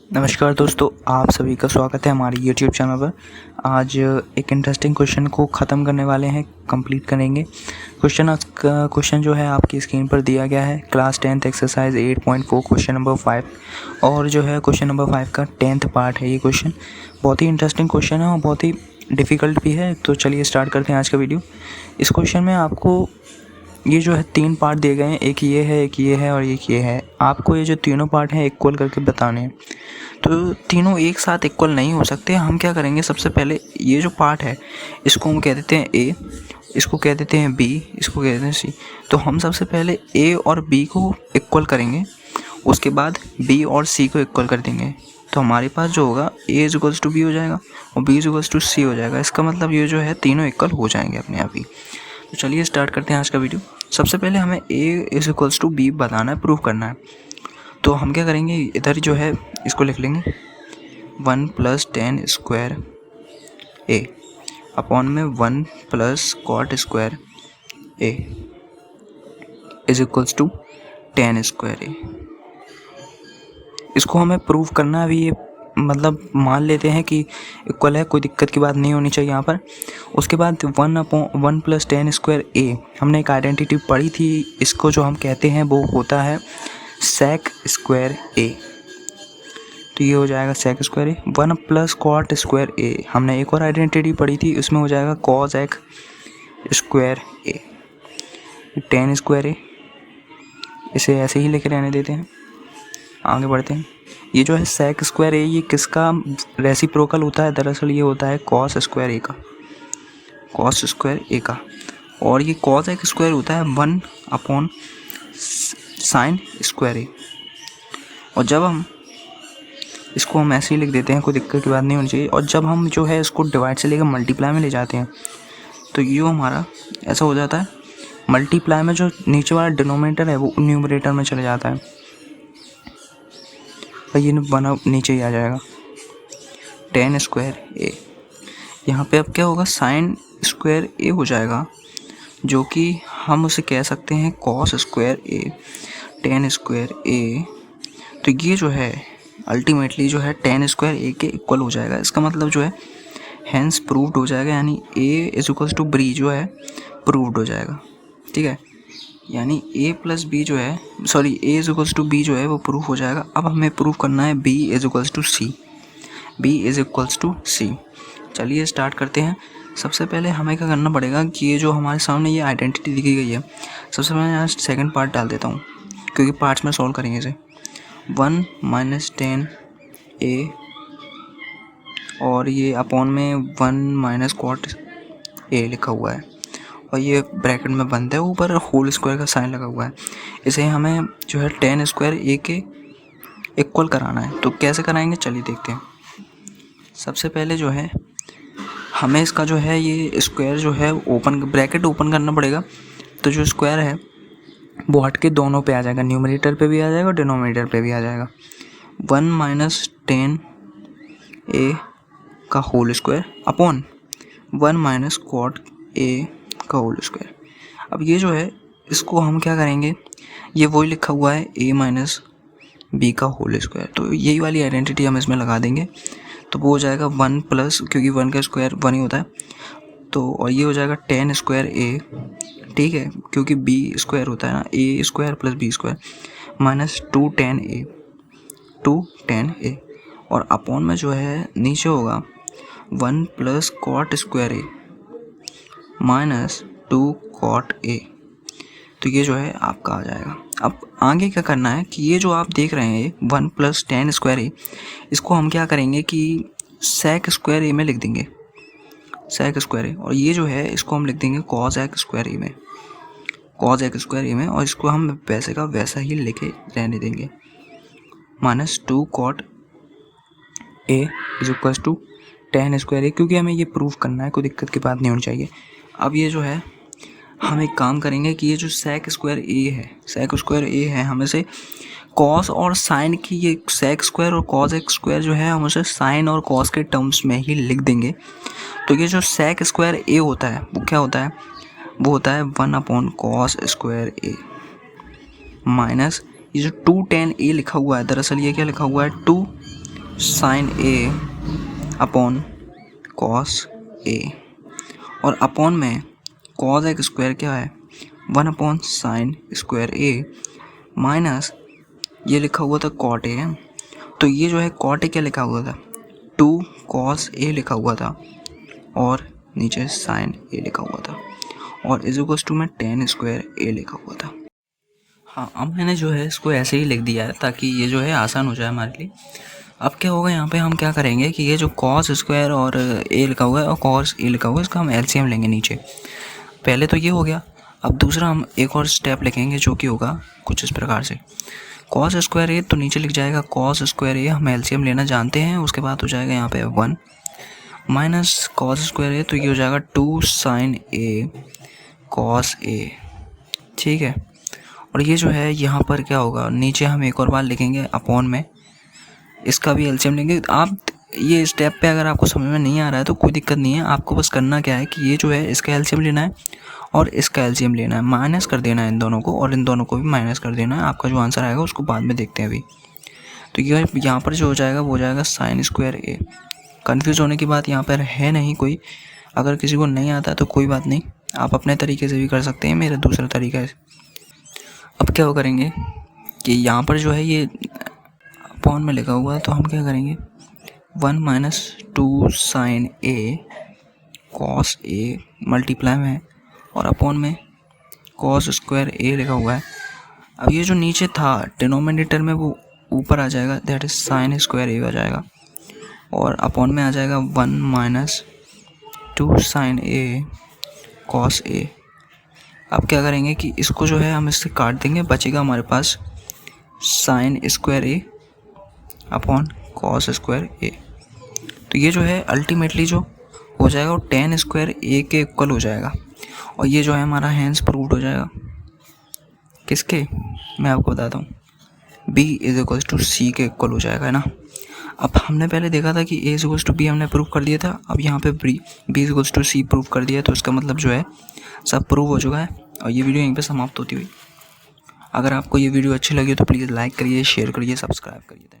नमस्कार दोस्तों, आप सभी का स्वागत है हमारे YouTube चैनल पर। आज एक इंटरेस्टिंग क्वेश्चन को ख़त्म करने वाले हैं, कंप्लीट करेंगे। क्वेश्चन जो है आपकी स्क्रीन पर दिया गया है। Class 10th exercise 8.4 question number 5 और जो है क्वेश्चन नंबर 5 का 10th पार्ट है। ये क्वेश्चन बहुत ही इंटरेस्टिंग क्वेश्चन है और बहुत ही डिफ़िकल्ट भी है। तो चलिए स्टार्ट करते हैं आज का वीडियो। इस क्वेश्चन में आपको ये जो है 3 पार्ट दिए गए हैं, एक ये है, एक ये है और एक ये है। आपको ये जो तीनों पार्ट हैं इक्वल करके बताने हैं। तो तीनों एक साथ इक्वल नहीं हो सकते। हम क्या करेंगे, सबसे पहले ये जो पार्ट है इसको हम कह देते हैं ए, इसको कह देते हैं बी, इसको कह देते हैं सी। तो हम सबसे पहले ए और बी को इक्वल करेंगे, उसके बाद बी और सी को इक्वल कर देंगे। तो हमारे पास जो होगा ए इज इक्वल्स टू बी हो जाएगा और बी इज इक्वल्स टू सी हो जाएगा। इसका मतलब ये जो है तीनों इक्वल हो जाएंगे अपने आप ही। तो चलिए स्टार्ट करते हैं आज का वीडियो। सबसे पहले हमें ए इज इक्वल्स टू बी बताना है, प्रूव करना है। तो हम क्या करेंगे, इधर जो है इसको लिख लेंगे 1 + tan स्क्वायर ए अपॉन में 1 + cot square A is equals to tan square A. इसको हमें प्रूव करना है अभी। ये मतलब मान लेते हैं कि इक्वल है, कोई दिक्कत की बात नहीं होनी चाहिए यहाँ पर। उसके बाद 1 + tan स्क्वायर ए, हमने एक आइडेंटिटी पढ़ी थी। इसको जो हम कहते हैं वो होता है sec स्क्वायर ए। तो ये हो जाएगा sec स्क्वायर ए। 1 + cot स्क्वायर ए, हमने एक और आइडेंटिटी पढ़ी थी, उसमें हो जाएगा cosec स्क्वायर ए। tan स्क्वायर ए, इसे ऐसे ही लेकर रहने देते हैं, आगे बढ़ते हैं। ये जो है sec स्क्वायर ए, ये किसका रेसिप्रोकल होता है? दरअसल ये होता है cos स्क्वायर ए का, cos स्क्वायर ए का। और ये cosec स्क्वायर होता है 1 sin स्क्वायर ए। और जब हम इसको हम ऐसे ही लिख देते हैं, कोई दिक्कत की बात नहीं होनी चाहिए। और जब हम जो है इसको डिवाइड से लेकर मल्टीप्लाई में ले जाते हैं तो ये हमारा ऐसा हो जाता है, मल्टीप्लाई में जो नीचे वाला डिनोमिनेटर है वो न्यूमरेटर में चले जाता है और ये बना नीचे ही आ जाएगा tan स्क्वायर ए। यहाँ पे अब क्या होगा, sin स्क्वायर ए हो जाएगा, जो कि हम उसे कह सकते हैं cos स्क्वायर ए tan स्क्वायर ए। तो ये जो है अल्टीमेटली जो है tan स्क्वायर ए के इक्वल हो जाएगा। इसका मतलब जो है हैंस प्रूव्ड हो जाएगा, यानी a is equals to B जो है प्रूव्ड हो जाएगा। ठीक है, यानी a + b जो है, sorry a is equals to b जो है वो प्रूव हो जाएगा। अब हमें प्रूव करना है b is equals to C, b is equals to C. चलिए स्टार्ट करते हैं। सबसे पहले हमें क्या करना पड़ेगा कि ये जो हमारे सामने ये आइडेंटिटी दिखी गई है, सबसे पहले यहाँ सेकंड पार्ट डाल देता हूँ क्योंकि पार्ट्स में सॉल्व करेंगे इसे। 1 - tan ए और ये अपॉन में 1 - cot ए लिखा हुआ है और ये ब्रैकेट में बंद है, ऊपर होल स्क्वायर का साइन लगा हुआ है। इसे हमें जो है tan स्क्वायर ए के इक्वल कराना है। तो कैसे कराएंगे, चलिए देखते हैं। सबसे पहले जो है हमें इसका जो है ये स्क्वायर जो है ओपन ब्रैकेट ओपन करना पड़ेगा। तो जो स्क्वायर है वो हट के दोनों पे आ जाएगा, न्यूमरेटर पे भी आ जाएगा और डिनोमिनेटर पे भी आ जाएगा। 1 - tan ए का होल स्क्वायर अपॉन 1 - cot ए का होल स्क्वायर। अब ये जो है इसको हम क्या करेंगे, ये वही लिखा हुआ है a - b का होल स्क्वायर। तो यही वाली आइडेंटिटी हम इसमें लगा देंगे। तो वो हो जाएगा 1 प्लस, क्योंकि 1 का स्क्वायर 1 ही होता है। तो और ये हो जाएगा tan स्क्वायर ए, ठीक है, क्योंकि b स्क्वायर होता है ना, a square + b square minus 2 tan a और अपॉन में जो है नीचे होगा 1 + cot स्क्वायर ए माइनस 2 cot ए। तो ये जो है आपका आ जाएगा। अब आगे क्या करना है कि ये जो आप देख रहे हैं 1 + tan स्क्वायर ए, इसको हम क्या करेंगे कि sec स्क्वायर ए में लिख देंगे, sec स्क्वायर ए। और ये जो है इसको हम लिख देंगे cosec स्क्वायर ए में, cosec स्क्वायर ए में। और इसको हम वैसे का वैसा ही लिखे रहने देंगे, -2 cot A is equals to tan square A, क्योंकि हमें ये प्रूफ करना है, कोई दिक्कत की बात नहीं होनी चाहिए। अब ये जो है हम एक काम करेंगे कि ये जो sec स्क्वायर ए है, sec स्क्वायर ए है, हम इसे cos और sin की, ये sec स्क्वायर और cosec स्क्वायर जो है हम उसे sin और cos के टर्म्स में ही लिख देंगे। तो ये जो sec स्क्वायर ए होता है वो क्या होता है, वो होता है 1 cos स्क्वायर ए माइनस ये जो 2 tan a लिखा हुआ है, दरअसल ये क्या लिखा हुआ है 2 sign A upon cos A, और अपॉन में कॉस एक स्क्वायर क्या है 1 अपॉन साइन स्क्वायर ए माइनस ये लिखा हुआ था कॉट ए, तो ये जो है कॉट ए क्या लिखा हुआ था 2 कॉस ए लिखा हुआ था और नीचे साइन ए लिखा हुआ था और इज इक्वल्स टू में टेन स्क्वायर ए लिखा हुआ था। हाँ, अब मैंने जो है इसको ऐसे ही लिख दिया है ताकि ये जो है आसान हो जाए हमारे लिए। अब क्या होगा यहाँ पे हम क्या करेंगे कि ये जो कॉस स्क्वायर और ए लिखा हुआ है और कॉस ए लिखा हुआ है इसका हम एलसीएम लेंगे नीचे। पहले तो ये हो गया, अब दूसरा हम एक और स्टेप लिखेंगे जो कि होगा कुछ इस प्रकार से, कॉस स्क्वायर ए तो नीचे लिख जाएगा कॉस स्क्वायर ए, हम एलसीएम लेना जानते हैं। उसके बाद हो जाएगा यहाँ पे 1 माइनस कॉस स्क्वायर ए, तो ये हो जाएगा 2 साइन ए कॉस ए, ठीक है। और ये जो है यहाँ पर क्या होगा, नीचे हम एक और बार लिखेंगे अपॉन में, इसका भी एलसीएम लेंगे। आप ये स्टेप पे अगर आपको समझ में नहीं आ रहा है तो कोई दिक्कत नहीं है, आपको बस करना क्या है कि ये जो है इसका एलसीएम लेना है और इसका एलसीएम लेना है, माइनस कर देना है इन दोनों को और इन दोनों को भी माइनस कर देना है। आपका जो आंसर आएगा उसको बाद में देखते हैं अभी। तो ये यहाँ पर जो हो जाएगा वो हो जाएगा साइन स्क्वायर ए। कन्फ्यूज़ होने की बात यहाँ पर है नहीं कोई, अगर किसी को नहीं आता तो कोई बात नहीं, आप अपने तरीके से भी कर सकते हैं, मेरा दूसरा तरीका है। अब क्या करेंगे कि यहाँ पर जो है ये अपॉन में लिखा हुआ है तो हम क्या करेंगे 1 minus 2 sign A cos A multiply में और अपॉन में कॉस स्क्वायर ए लिखा हुआ है। अब ये जो नीचे था डिनोमिनेटर में वो ऊपर आ जाएगा, दैट इज साइन स्क्वायर ए आ जाएगा और अपॉन में आ जाएगा 1 minus 2 sign A cos A. अब क्या करेंगे कि इसको जो है हम इससे काट देंगे, बचेगा हमारे पास साइन स्क्वायर ए अपॉन कॉस स्क्वायर ए। तो ये जो है अल्टीमेटली जो हो जाएगा वो टेन स्क्वायर ए के इक्वल हो जाएगा और ये जो है हमारा हैंस प्रूव्ड हो जाएगा। किसके, मैं आपको बताता हूँ, b इज इक्वल्स टू सी के इक्वल हो जाएगा, है ना। अब हमने पहले देखा था कि a is equals to B हमने प्रूव कर दिया था, अब यहाँ पे b is equals to C prove कर दिया, तो इसका मतलब जो है सब प्रूव हो चुका है और ये वीडियो यहीं पे समाप्त होती हुई। अगर आपको ये वीडियो अच्छी लगी तो प्लीज़ लाइक करिए, शेयर करिए, सब्सक्राइब करिए।